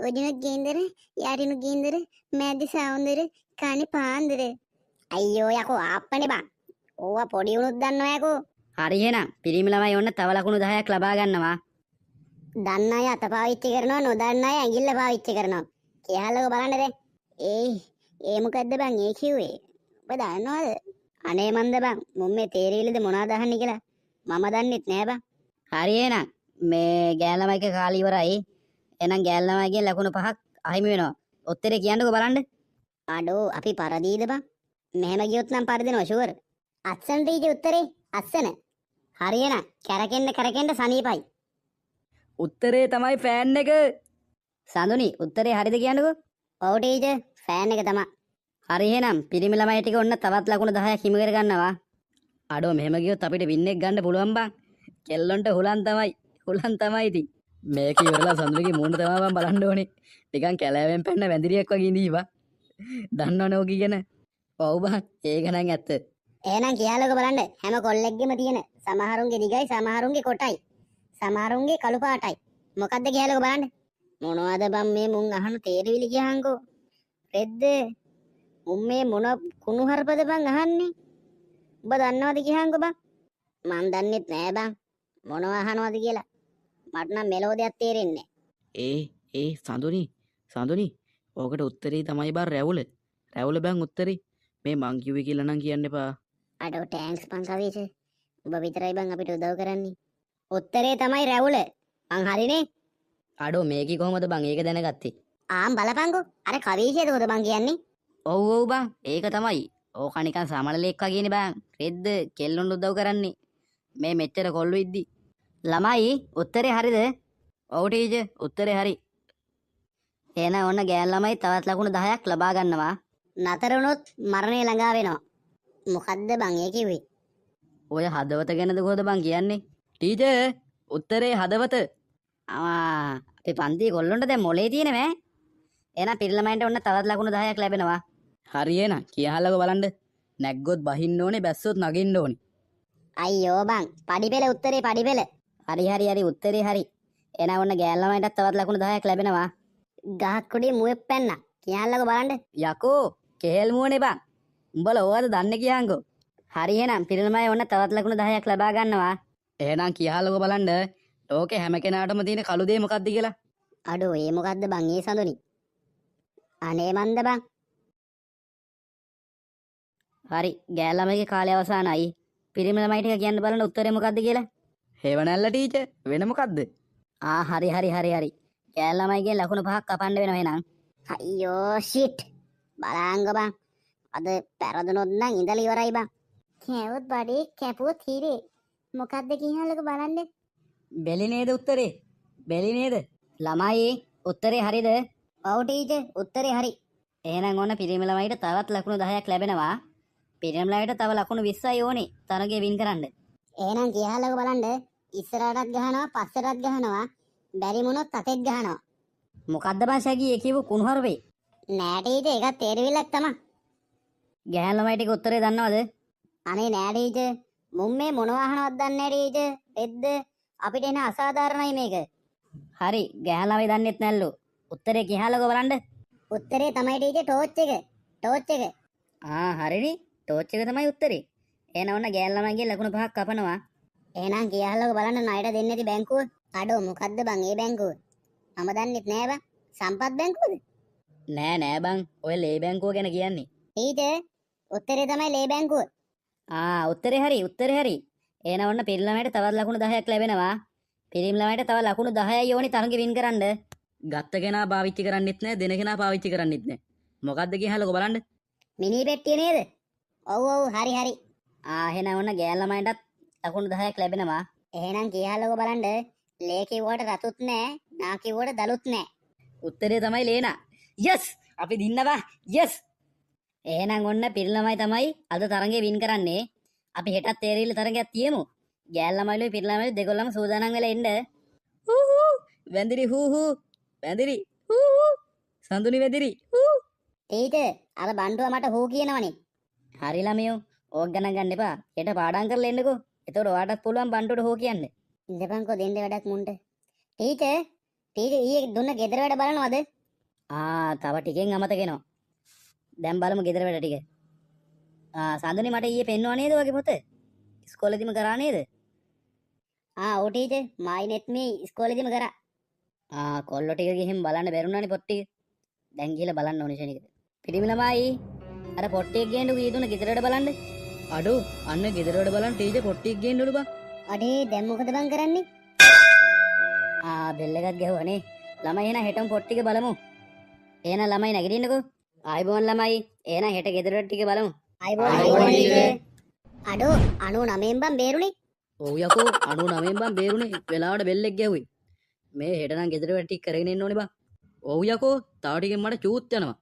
ඔදිනුත් ගේන්දර යටිනුත් ගේන්දර මැද්දේ සවුන්දර කනේ පාන්දර. අයියෝ යකෝ ආප්පනේ බං. ඕවා පොඩි උනුත් දන්නවා යකෝ. හරි එහෙනම් පිරිමි ළමයි ඔන්න තව ලකුණු 10ක් ලබා ගන්නවා. දන්න අය අත පාවිච්චි කරනවා නොදන්න අය ඇඟිල්ල පාවිච්චි කරනවා. කියහලක බලන්න දැන්. ඒ මොකද්ද බං ඒ කිව්වේ? ඔබ දන්නවද? අනේ මන්ද බං මුන් මේ තේරෙවිලද මොනවද අහන්නේ කියලා මම දන්නෙත් නෑ බං. හරි එහෙනම් මේ ගෑන් ළමයිගේ කාලය ඉවරයි. එහෙනම් ගෑන් ළමයිගෙන් ලකුණු 5ක් අහිමි වෙනවා. උත්තරේ කියන්නකෝ බලන්න. අඩෝ අපි පරදීද බං? මෙහෙම ගියොත් නම් පරදිනවා ෂුවර්. අස්සන ටීචර් උත්තරේ අස්සන. හරි එහෙනම් කැරකෙන්න සනීපයි. උත්තරේ තමයි ෆෑන් එක. සඳුනි උත්තරේ හරිද කියන්නකෝ. ඔව් ටීචර් ෆෑන් එක තමයි. හරි එහෙනම් පිරිමි ළමයි ටික ඔන්න තවත් ලකුණු 10ක් හිමි කර ගන්නවා. අඩෝ මෙහෙම ගියොත් අපිට වින් එක ගන්න පුළුවන් බං. කෙල්ලොන්ට හුලන් තමයි ඉතින්. මේක ඉවරලා සඳුනිගේ මූණ තමයි මම බලන්න ඕනේ. නිකන් කැලෑවෙන් පැන්න වැඳිරියක් වගේ ඉඳීවා. දන්නවනේ ඔක කියන. ඔව් බං ඒක නම් ඇත්ත. එහෙනම් කියලාක බලන්න හැම කොල්ලෙක්ගෙම තියෙන සමහරුන්ගේ දිගයි සමහරුන්ගේ කොටයි සමහරුන්ගේ කළු පාටයි. මොකද්ද කියලාක බලන්න. මොනවද බං මේ මුන් අහන තේරවිලි කියහන්කෝ. රෙද්ද මුන් මේ මොන කුණු හරපද බං අහන්නේ? ඔබ දන්නවද කියහන්කෝ බං? මන් දන්නෙත් නෑ බං. මොනව අහනවද කියලා. මට නම් මෙලෝ දෙයක් තේරෙන්නේ ඒ සඳුනි ඕකට උත්තරේ තමයි බං රැවුල බං උත්තරේ. මේ මං කිව්වේ කියලා නම් කියන්න එපා. අඩෝ ටැන්ක්ස් බං කවීච. ඔබ විතරයි බං අපිට උදව් කරන්නේ. උත්තරේ තමයි රැවුල. මං හරිනේ. අඩෝ මේකේ කොහමද බං ඒක දැනගත්තේ? ආම් බලපංකෝ. අර කවීචේද උද බං කියන්නේ? ඔව් බං ඒක තමයි. ඕක නිකන් සමනලෙක් වගේනේ බං. රෙද්ද කෙල්ලොන්ට උදව් කරන්නේ. මේ මෙච්චර කොල්ලු ඉද්දි. ළමයි උත්තරේ හරිද? ඔව් ටීචර් උත්තරේ හරි. එහෙනම් ඔන්න ගෑන් ළමයි තවත් ලකුණු 10ක් ලබා ගන්නවා. නතර වුණොත් මරණය ළඟා වෙනවා. මොකද්ද බං ඒ කිව්වේ? ඔය හදවත ගැනද කොහොද බං කියන්නේ? ටීචර් උත්තරේ හදවත. අපි පන්ති කොල්ලොන්ට දැන් මොලේ තියෙනවෑ. එහෙනම් පිරිළමයින්ට ඔන්න තවත් ලකුණු 10ක් ලැබෙනවා. හරි එහෙනම් කියහලක බලන්න. නැග්ගොත් බහින්න ඕනේ බැස්සොත් නගින්න ඕනේ. අයියෝ බං පඩිපෙළ උත්තරේ පඩිපෙළ. හරි උත්තරේ හරි. එහෙනම් ඔන්න ගෑන් ළමයින්ටත් තවත් ලකුණු 10ක් ලැබෙනවා. ගහක් කුඩේ මුවෙක් පැන්න. කියන්නකෝ බලන්න. යකෝ කෙහෙල් මුවනේ බං. උඹලා ඕවද දන්නේ කියහන්කෝ. හරි එහෙනම් පිරිළමයි ඔන්න තවත් ලකුණු 10ක් ලබා ගන්නවා. එහෙනම් කියහලක බලන්න. ලෝකේ හැම කෙනාටම තියෙන කළු දේ මොකද්ද කියලා. අඩෝ ඒ මොකද්ද බං ඒ සඳුනි? අනේ මන්ද බං. හරි ගෑන් ළමයිගේ කාලය අවසానයි. පිරිමි ළමයි ටික කියන්න බලන්න උත්තරේ මොකද්ද කියලා. හේවණැල්ල ටීචර් වෙන මොකද්ද? හරි. ගෑන් ළමයිගෙන් ලකුණු 5ක් කපන්න වෙනවා එහෙනම්. අයියෝ ෂිට්. බලංග බං. අද පෙරදුනොත් නම් ඉඳලා ඉවරයි බං. කෑවොත් බඩේ කැපුවොත් හිරේ. මොකද්ද කියන්නකෝ බලන්න. බෙලි නේද උත්තරේ? බෙලි නේද? ළමයි උත්තරේ හරිද? ඔව් ටීචර් උත්තරේ හරි. එහෙනම් ඔන්න පිරිමි ළමයිට තවත් ලකුණු 10ක් ලැබෙනවා. පිරිමි ළමයිට තව ලකුණු 20යි ඕනේ තරගේ වින් කරන්න. එහෙනම් කියහලක බලන්න. ඉස්සරහටත් ගහනවා පස්සටත් ගහනවා. බැරි මොනොත් අතෙත් ගහනවා. මොකද්ද බං ශගී කියව කුණු හරපේ? නෑ ටීචර් ඒකත් තේරවිල්ලක් තමයි. ගෑන් ළමයි ටික උත්තරේ දන්නවද? අනේ නෑ ටීචර්. මුන් මේ මොනවා අහනවද දන්නේ නෑ ටීචර්. එද්ද අපිට එන අසාධාරණයි මේක. හරි ගෑන් ළමයි දන්නෙත් නැල්ලු. උත්තරේ කියහලකෝ බලන්න. උත්තරේ තමයි ටීචර් ටෝච් එක. හරිනේ. ටෝච් එක තමයි උත්තරේ. එහෙනම් ඔන්න ගෑන් ළමයිගෙන් ලකුණු 5ක් කපනවා. එහෙනම් කියහලකෝ බලන්න ණයට දෙන්නේ නැති බැංකුව. අඩෝ මොකද්ද බං ඒ බැංකුව? මම දන්නෙත් නෑ බං. සම්පත් බැංකුවද? නෑ බං. ඔය ලේ බැංකුව ගැන කියන්නේ. ටීචර් උත්තරේ තමයි ලේ බැංකුව. උත්තරේ හරි. එහෙනම් ඔන්න පිරිමි ළමයිට තවත් ලකුණු 10ක් ලැබෙනවා. පිරිමි ළමයිට තව ලකුණු 10යි ඕනි තරඟෙ වින් කරන්න. ගත්ත කෙනා පාවිච්චි කරන්නෙත් නෑ දෙන කෙනා පාවිච්චි කරන්නෙත් නෑ. මොකද්ද කියහලක බලන්න. මිනි පෙට්ටිය නේද? ඔව් හරි. එහෙනම් ඔන්න ගෑන් ළමයිටත් ලකුණු 10ක් ලැබෙනවා. එහෙනම් කියහලක බලන්න. ලේ කිව්වට රතුත් නෑ නා කිව්වට දලුත් නෑ. උත්තරේ තමයි ලේනා. යස් අපි දින්නවා. යස්. එහෙනම් ඔන්න පිරිමි ළමයි තමයි අද තරඟේ වින් කරන්නේ. අපි හෙටත් තේරිල්ල තරඟයක් තියමු. ගෑන් ළමයිලුයි පිරිමි ළමයිලුයි දෙගොල්ලම සූදානම් වෙලා ඉන්න. වැඳිරි වැඳිරි සඳුනි වැඳිරි ටීචර් අර බණ්ඩුව මට හූ කියනවනේ. හරි ළමයෝ ඕක ගණන් ගන්න එපා. හෙට පාඩම් කරලා එන්නකෝ. එතකොට ඔයාටත් පුළුවන් බණ්ඩුවට හෝ කියන්න. ඉඳපන්කෝ දෙන්න වැඩක් මුන්ට. ටීචර් ටීචර් ඊයේ දුන්න ගෙදර වැඩ බලනවද? තව ටිකෙන් අමතක වෙනවා. දැන් බලමු ගෙදර වැඩ ටික. සඳුනි මට ඊයේ පෙන්වුවා නේද වගේ පොත? ඉස්කෝලේදීම කරා නේද? ඔව් ටීචර් මායි නෙත් මේ ඉස්කෝලේදීම කරා. කොල්ලෝ ටික ගිහින් බලන්න බැරුණානේ පොත් ටික. දැන් ගිහලා බලන්න ඕනේ ෂණිකද. පිරිමි ළමයි අර පොට්ටියක් ගේන්නු කීදුන ගෙදර වැඩ බලන්න. අඩෝ අන්න ගෙදර වැඩ බලන් ටීචර් පොට්ටියක් ගේන්නලු බං. අඩේ දැන් මොකද බං කරන්නේ? බෙල් එකක් ගැහුවනේ. ළමයි එහෙනම් හෙටම පොත් ටික බලමු. එහෙනම් ළමයි නැගිටින්නකෝ. ආයිබෝන් ළමයි. එහෙනම් හෙට ගෙදර වැඩ ටික බලමු. අයිබෝන් ටීචර්. අඩෝ 99න් බං බේරුනේ. ඔව් යකෝ 99න් බං බේරුනේ වෙලාවට බෙල් එක ගැහුවේ. මේ හෙට නම් ගෙදර වැඩ ටික කරගෙන ඉන්න ඕනේ බං. ඔව් යකෝ තව ටිකෙන් මට චූත් යනවා.